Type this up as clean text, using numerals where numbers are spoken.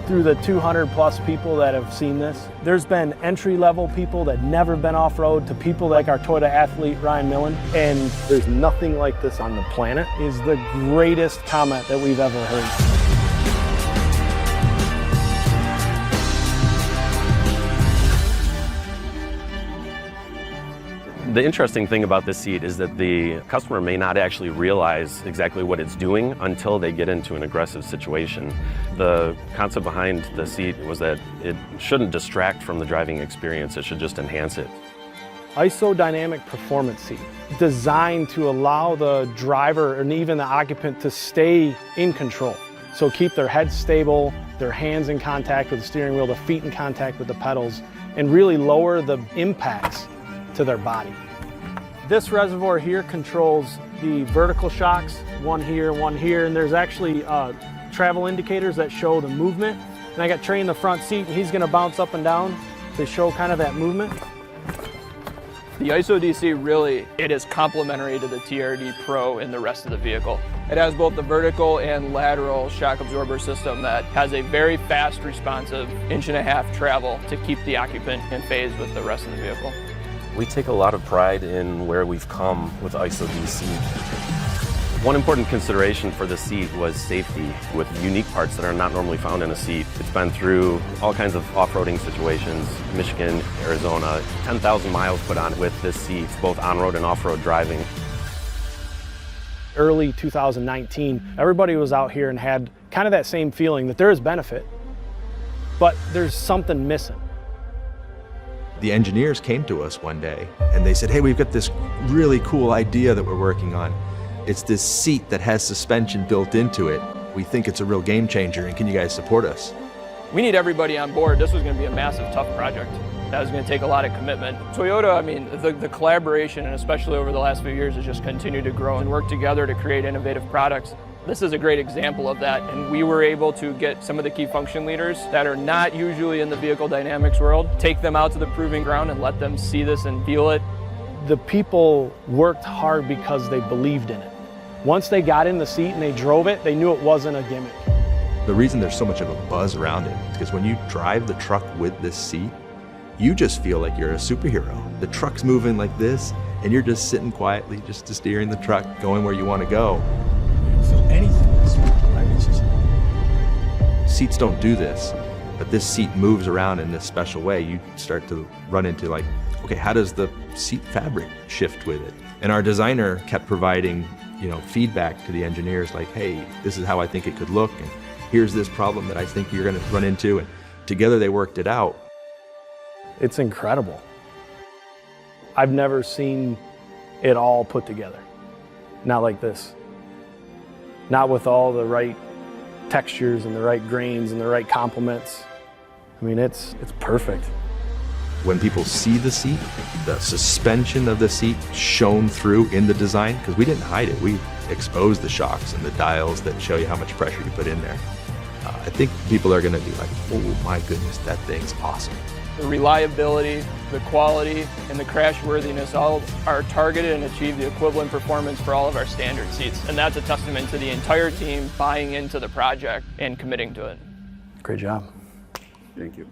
through the 200 plus people that have seen this. There's been entry-level people that never been off-road to people like our Toyota athlete, Ryan Millen, and there's nothing like this on the planet is the greatest comment that we've ever heard. The interesting thing about this seat is that the customer may not actually realize exactly what it's doing until they get into an aggressive situation. The concept behind the seat was that it shouldn't distract from the driving experience, it should just enhance it. IsoDynamic Performance Seat, designed to allow the driver and even the occupant to stay in control. So keep their head stable, their hands in contact with the steering wheel, the feet in contact with the pedals, and really lower the impacts to their body. This reservoir here controls the vertical shocks, one here, and there's actually travel indicators that show the movement. And I got Trey in the front seat, and he's gonna bounce up and down to show kind of that movement. The IsoDC really, it is complementary to the TRD Pro in the rest of the vehicle. It has both the vertical and lateral shock absorber system that has a very fast responsive 1.5 inch travel to keep the occupant in phase with the rest of the vehicle. We take a lot of pride in where we've come with IsoDC. One important consideration for the seat was safety with unique parts that are not normally found in a seat. It's been through all kinds of off-roading situations, Michigan, Arizona, 10,000 miles put on with this seat, both on-road and off-road driving. Early 2019, everybody was out here and had kind of that same feeling that there is benefit, but there's something missing. The engineers came to us one day and they said, hey, we've got this really cool idea that we're working on. It's this seat that has suspension built into it. We think it's a real game changer, and can you guys support us? We need everybody on board. This was going to be a massive, tough project. That was going to take a lot of commitment. Toyota, I mean, the collaboration, and especially over the last few years, has just continued to grow and work together to create innovative products. This is a great example of that, and we were able to get some of the key function leaders that are not usually in the vehicle dynamics world, take them out to the proving ground and let them see this and feel it. The people worked hard because they believed in it. Once they got in the seat and they drove it, they knew it wasn't a gimmick. The reason there's so much of a buzz around it is because when you drive the truck with this seat, you just feel like you're a superhero. The truck's moving like this, and you're just sitting quietly, just steering the truck, going where you want to go. Seats don't do this, but this seat moves around in this special way. You start to run into like, okay, how does the seat fabric shift with it? And our designer kept providing, feedback to the engineers like, hey, this is how I think it could look, and here's this problem that I think you're gonna run into, and together they worked it out. It's incredible. I've never seen it all put together. Not like this. Not with all the right textures and the right grains and the right complements. I mean, it's perfect. When people see the seat, the suspension of the seat shone through in the design, because we didn't hide it. We exposed the shocks and the dials that show you how much pressure you put in there. I think people are going to be like, oh my goodness, that thing's awesome. The reliability, the quality, and the crashworthiness all are targeted and achieve the equivalent performance for all of our standard seats. And that's a testament to the entire team buying into the project and committing to it. Great job. Thank you.